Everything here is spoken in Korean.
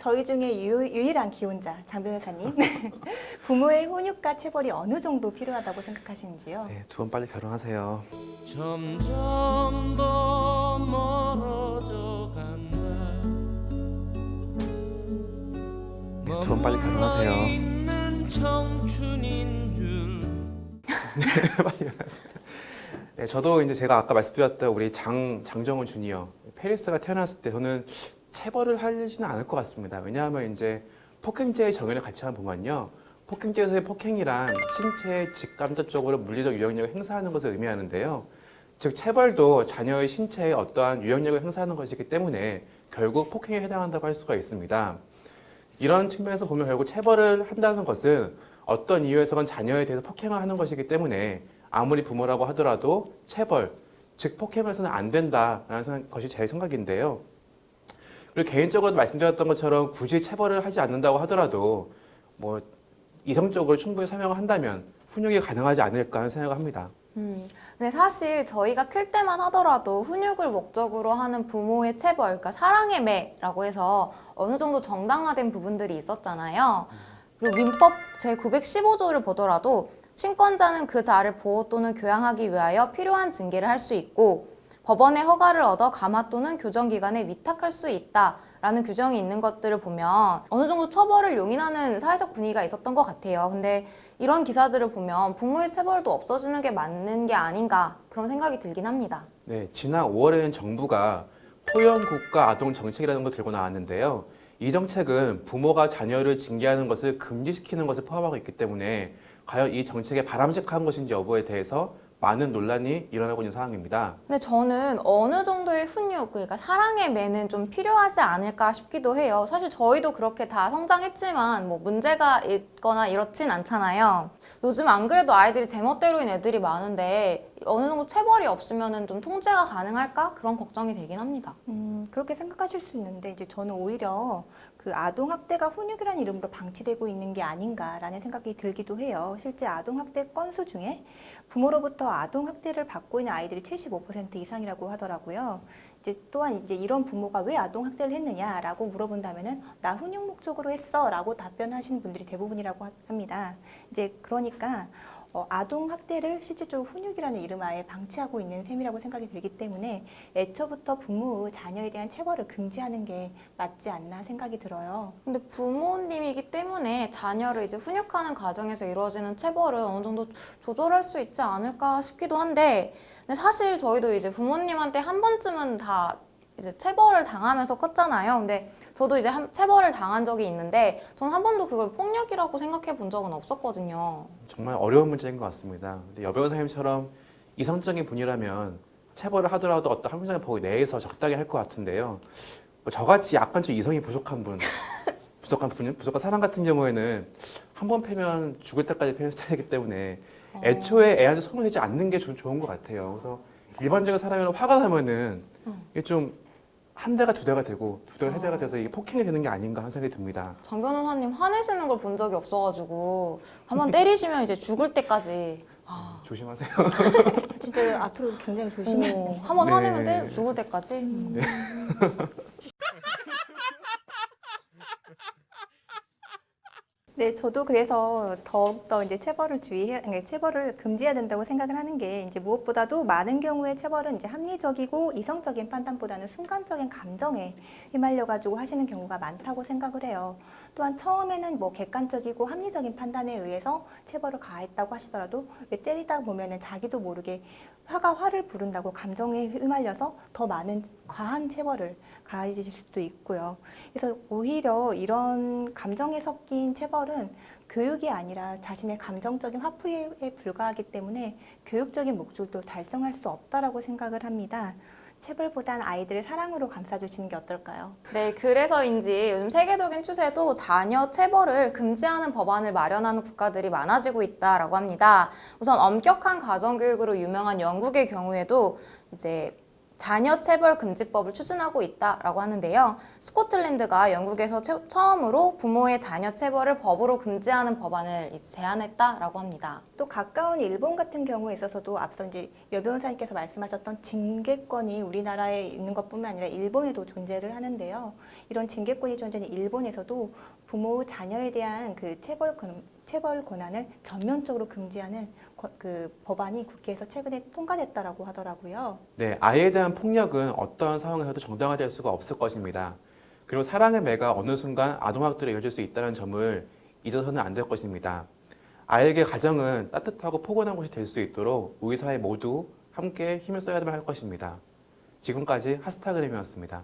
저희 중에 유일한 기혼자 장 변호사님, 부모의 훈육과 체벌이 어느 정도 필요하다고 생각하시는지요? 네, 두 분 빨리 결혼하세요. 점점 더 멀어져 간다. 네, 두 분 빨리 결혼하세요. 있는 청춘인 줄. 빨리 결혼하세요. 네, 저도 이제 제가 아까 말씀드렸던 우리 장정훈 주니어 페리스가 태어났을 때 저는 체벌을 하지는 않을 것 같습니다. 왜냐하면 이제 폭행죄의 정의를 같이 한번 보면요. 폭행죄에서의 폭행이란 신체의 직간접적으로 물리적 유형력을 행사하는 것을 의미하는데요. 즉 체벌도 자녀의 신체에 어떠한 유형력을 행사하는 것이기 때문에 결국 폭행에 해당한다고 할 수가 있습니다. 이런 측면에서 보면 결국 체벌을 한다는 것은 어떤 이유에서건 자녀에 대해서 폭행을 하는 것이기 때문에 아무리 부모라고 하더라도 체벌, 즉 폭행을 해서는 안 된다라는 것이 제 생각인데요. 그리고 개인적으로 말씀드렸던 것처럼 굳이 체벌을 하지 않는다고 하더라도 뭐 이성적으로 충분히 설명을 한다면 훈육이 가능하지 않을까 하는 생각을 합니다. 근데 사실 저희가 클 때만 하더라도 훈육을 목적으로 하는 부모의 체벌, 그러니까 사랑의 매라고 해서 어느 정도 정당화된 부분들이 있었잖아요. 그리고 민법 제915조를 보더라도 친권자는 그 자를 보호 또는 교양하기 위하여 필요한 징계를 할 수 있고 법원의 허가를 얻어 감화 또는 교정기관에 위탁할 수 있다라는 규정이 있는 것들을 보면 어느 정도 처벌을 용인하는 사회적 분위기가 있었던 것 같아요. 근데 이런 기사들을 보면 부모의 체벌도 없어지는 게 맞는 게 아닌가 그런 생각이 들긴 합니다. 네, 지난 5월에는 정부가 토형국가 아동 정책이라는 걸 들고 나왔는데요. 이 정책은 부모가 자녀를 징계하는 것을 금지시키는 것을 포함하고 있기 때문에 과연 이 정책이 바람직한 것인지 여부에 대해서 많은 논란이 일어나고 있는 상황입니다. 근데 저는 어느 정도의 훈육, 그러니까 사랑의 매는 좀 필요하지 않을까 싶기도 해요. 사실 저희도 그렇게 다 성장했지만 뭐 문제가 있거나 이렇진 않잖아요. 요즘 안 그래도 아이들이 제멋대로인 애들이 많은데 어느 정도 체벌이 없으면 좀 통제가 가능할까? 그런 걱정이 되긴 합니다. 그렇게 생각하실 수 있는데 이제 저는 오히려 그 아동학대가 훈육이라는 이름으로 방치되고 있는 게 아닌가라는 생각이 들기도 해요. 실제 아동학대 건수 중에 부모로부터 아동학대를 받고 있는 아이들이 75% 이상이라고 하더라고요. 이제 또한 이제 이런 부모가 왜 아동학대를 했느냐라고 물어본다면은 나 훈육 목적으로 했어라고 답변하시는 분들이 대부분이라고 합니다. 이제 그러니까 아동학대를 실질적으로 훈육이라는 이름 아래 방치하고 있는 셈이라고 생각이 들기 때문에 애초부터 부모의 자녀에 대한 체벌을 금지하는 게 맞지 않나 생각이 들어요. 근데 부모님이기 때문에 자녀를 이제 훈육하는 과정에서 이루어지는 체벌을 어느 정도 조절할 수 있지 않을까 싶기도 한데, 근데 사실 저희도 이제 부모님한테 한 번쯤은 다 이제 체벌을 당하면서 컸잖아요. 근데 저도 이제 체벌을 당한 적이 있는데 저는 한 번도 그걸 폭력이라고 생각해 본 적은 없었거든요. 정말 어려운 문제인 것 같습니다. 근데 여 변호사님처럼 이성적인 분이라면 체벌을 하더라도 어떤 합리적인 법의 내에서 적당히 할 것 같은데요. 저같이 약간 좀 이성이 부족한 부족한 사람 같은 경우에는 한 번 패면 죽을 때까지 패는 스타일이기 때문에 애초에 애한테 손을 대지 않는 게 좋은 것 같아요. 그래서 일반적인 사람이랑 화가 나면은 이게 좀 한 대가 두 대가 되고 두 대가 세 대가 돼서 이게 폭행이 되는 게 아닌가 하는 생각이 듭니다. 장 변호사님 화내시는 걸 본 적이 없어가지고 한번 때리시면 이제 죽을 때까지 조심하세요. 진짜 앞으로 굉장히 조심해야 돼요. 한번 네. 화내면 죽을 때까지. 네, 저도 그래서 더욱더 이제 체벌을 금지해야 된다고 생각을 하는 게 이제 무엇보다도 많은 경우에 체벌은 이제 합리적이고 이성적인 판단보다는 순간적인 감정에 휘말려가지고 하시는 경우가 많다고 생각을 해요. 또한 처음에는 뭐 객관적이고 합리적인 판단에 의해서 체벌을 가했다고 하시더라도 왜 때리다 보면은 자기도 모르게 화를 부른다고 감정에 휘말려서 더 많은 과한 체벌을 가해질 수도 있고요. 그래서 오히려 이런 감정에 섞인 체벌은 교육이 아니라 자신의 감정적인 화풀이에 불과하기 때문에 교육적인 목적도 달성할 수 없다라고 생각을 합니다. 체벌보단 아이들을 사랑으로 감싸주시는 게 어떨까요? 네, 그래서인지 요즘 세계적인 추세도 자녀 체벌을 금지하는 법안을 마련하는 국가들이 많아지고 있다라고 합니다. 우선 엄격한 가정교육으로 유명한 영국의 경우에도 이제 자녀 체벌 금지법을 추진하고 있다라고 하는데요. 스코틀랜드가 영국에서 처음으로 부모의 자녀 체벌을 법으로 금지하는 법안을 제안했다라고 합니다. 또 가까운 일본 같은 경우에 있어서도 앞서 이제 여 변호사님께서 말씀하셨던 징계권이 우리나라에 있는 것뿐만 아니라 일본에도 존재를 하는데요. 이런 징계권이 존재하는 일본에서도 부모 자녀에 대한 그 체벌 권한을 전면적으로 금지하는 그 법안이 국회에서 최근에 통과됐다라고 하더라고요. 네, 아이에 대한 폭력은 어떠한 상황에서도 정당화될 수가 없을 것입니다. 그리고 사랑의 매가 어느 순간 아동학대로 이어질 수 있다는 점을 잊어서는 안 될 것입니다. 아이에게 가정은 따뜻하고 포근한 곳이 될 수 있도록 우리 사회 모두 함께 힘을 써야 할 것입니다. 지금까지 하스타그램이었습니다.